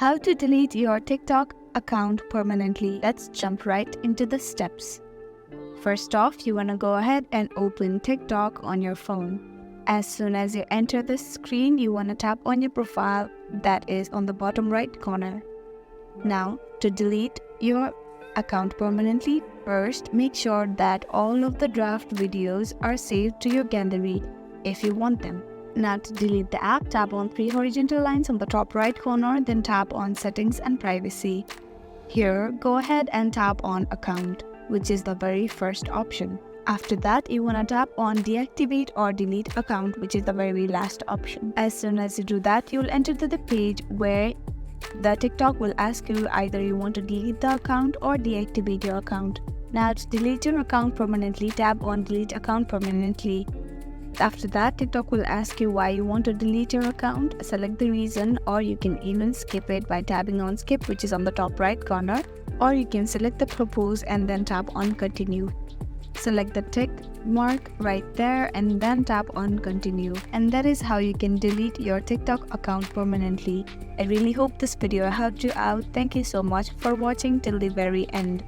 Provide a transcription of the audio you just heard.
How to delete your TikTok account permanently? Let's jump right into the steps. First off, you want to go ahead and open TikTok on your phone. As soon as you enter the screen, you want to tap on your profile that is on the bottom right corner. Now, to delete your account permanently, first make sure that all of the draft videos are saved to your gallery if you want them. Now to delete the app, tap on three horizontal lines on the top right corner, then tap on Settings and Privacy. Here, go ahead and tap on Account, which is the very first option. After that, you want to tap on Deactivate or Delete Account, which is the very last option. As soon as you do that, you'll enter to the page where the TikTok will ask you either you want to delete the account or deactivate your account. Now to delete your account permanently, tap on Delete Account Permanently. After that, TikTok will ask you why you want to delete your account. Select the reason, or you can even skip it by tapping on Skip, which is on the top right corner, or you can select the Propose and then tap on Continue. Select the tick mark right there and then tap on Continue. And that is how you can delete your TikTok account permanently. I really hope this video helped you out. Thank you so much for watching till the very end.